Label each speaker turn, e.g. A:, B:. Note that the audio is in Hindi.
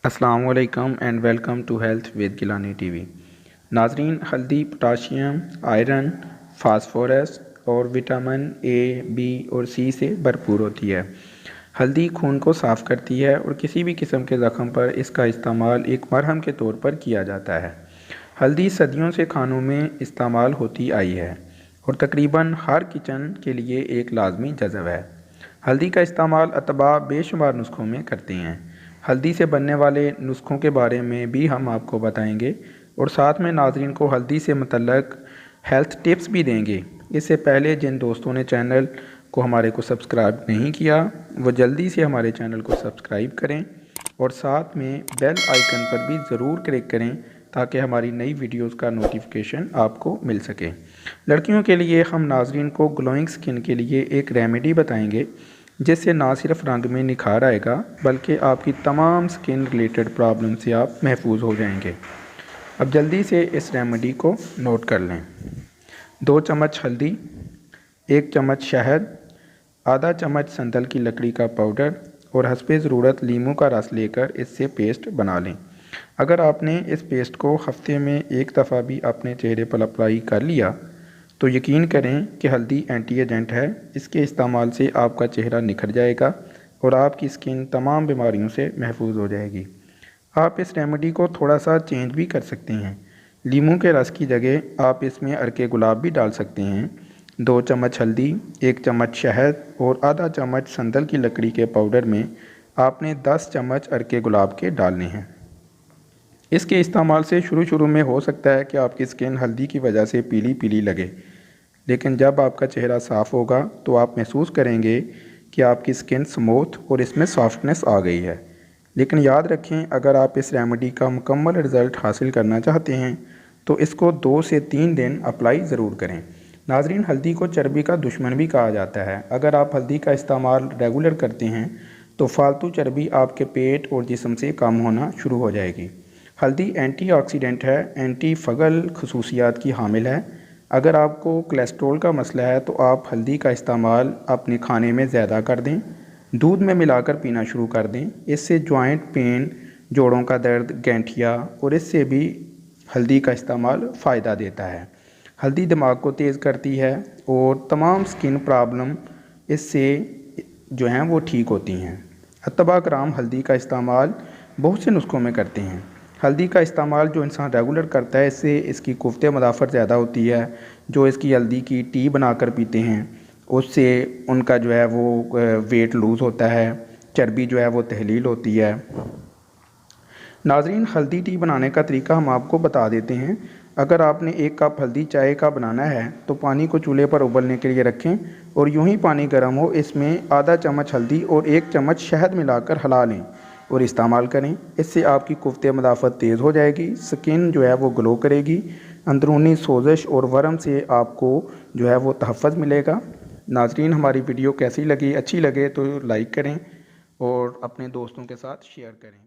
A: अस्सलाम वालेकुम and welcome to health with Gilani TV. नाजरीन, हल्दी पोटाशियम, आयरन, फास्फोरस और विटामिन ए, बी और सी से भरपूर होती है। हल्दी खून को साफ़ करती है और किसी भी किस्म के ज़ख़म पर इसका इस्तेमाल एक मरहम के तौर पर किया जाता है। हल्दी सदियों से खानों में इस्तेमाल होती आई है और तकरीबन हर किचन के लिए एक लाजमी जज़ब है। हल्दी का इस्तेमाल अतबा बेशुमार नुस्खों में करते हैं। हल्दी से बनने वाले नुस्खों के बारे में भी हम आपको बताएंगे और साथ में नाजरीन को हल्दी से मुतल्लक हेल्थ टिप्स भी देंगे। इससे पहले जिन दोस्तों ने चैनल को हमारे को सब्सक्राइब नहीं किया वो जल्दी से हमारे चैनल को सब्सक्राइब करें और साथ में बेल आइकन पर भी ज़रूर क्लिक करें ताकि हमारी नई वीडियोस का नोटिफिकेशन आपको मिल सके। लड़कियों के लिए हम नाजरीन को ग्लोइंग स्किन के लिए एक रेमेडी बताएंगे जिससे ना सिर्फ रंग में निखार आएगा बल्कि आपकी तमाम स्किन रिलेटेड प्रॉब्लम से आप महफूज हो जाएंगे। अब जल्दी से इस रेमेडी को नोट कर लें। 2 चम्मच हल्दी, 1 चम्मच शहद, आधा चम्मच संदल की लकड़ी का पाउडर और हस्बे ज़रूरत लीमू का रस लेकर इससे पेस्ट बना लें। अगर आपने इस पेस्ट को हफ्ते में एक दफ़ा भी अपने चेहरे पर अप्लाई कर लिया तो यकीन करें कि हल्दी एंटी एजेंट है। इसके इस्तेमाल से आपका चेहरा निखर जाएगा और आपकी स्किन तमाम बीमारियों से महफूज हो जाएगी। आप इस रेमेडी को थोड़ा सा चेंज भी कर सकते हैं। लीमू के रस की जगह आप इसमें अर्के गुलाब भी डाल सकते हैं। 2 चम्मच हल्दी, 1 चम्मच शहद और आधा चम्मच संदल की लकड़ी के पाउडर में आपने 10 चम्मच अर्के गुलाब के डालने हैं। इसके इस्तेमाल से शुरू में हो सकता है कि आपकी स्किन हल्दी की वजह से पीली पीली लगे, लेकिन जब आपका चेहरा साफ़ होगा तो आप महसूस करेंगे कि आपकी स्किन स्मूथ और इसमें सॉफ्टनेस आ गई है। लेकिन याद रखें, अगर आप इस रेमेडी का मुकम्मल रिज़ल्ट हासिल करना चाहते हैं तो इसको 2 से 3 दिन अप्लाई ज़रूर करें। नाजरीन, हल्दी को चर्बी का दुश्मन भी कहा जाता है। अगर आप हल्दी का इस्तेमाल रेगुलर करते हैं तो फालतू चर्बी आपके पेट और जिस्म से कम होना शुरू हो जाएगी। हल्दी एंटीऑक्सीडेंट है, एंटी फंगल खसूसियात की हामिल है। अगर आपको कोलेस्ट्रॉल का मसला है तो आप हल्दी का इस्तेमाल अपने खाने में ज़्यादा कर दें, दूध में मिलाकर पीना शुरू कर दें। इससे जॉइंट पेन, जोड़ों का दर्द, गैंठिया और इससे भी हल्दी का इस्तेमाल फ़ायदा देता है। हल्दी दिमाग को तेज़ करती है और तमाम स्किन प्रॉब्लम इससे जो हैं वो ठीक होती हैं। अतबा कराम हल्दी का इस्तेमाल बहुत से नुस्खों में करते हैं। हल्दी का इस्तेमाल जो इंसान रेगुलर करता है इससे इसकी कुव्वत मदाफ़त ज़्यादा होती है। जो इसकी हल्दी की टी बनाकर पीते हैं उससे उनका जो है वो वेट लूज़ होता है, चर्बी जो है वो तहलील होती है। नाजरीन, हल्दी टी बनाने का तरीका हम आपको बता देते हैं। अगर आपने 1 कप हल्दी चाय का बनाना है तो पानी को चूल्हे पर उबलने के लिए रखें और यूं ही पानी गर्म हो इसमें आधा चम्मच हल्दी और 1 चम्मच शहद मिलाकर हिला लें और इस्तेमाल करें। इससे आपकी कुव्वत मदाफ़त तेज़ हो जाएगी, स्किन जो है वो ग्लो करेगी, अंदरूनी सोजिश और वर्म से आपको जो है वो तहफ़्फ़ुज़ मिलेगा। नाजरीन, हमारी वीडियो कैसी लगी? अच्छी लगे तो लाइक करें और अपने दोस्तों के साथ शेयर करें।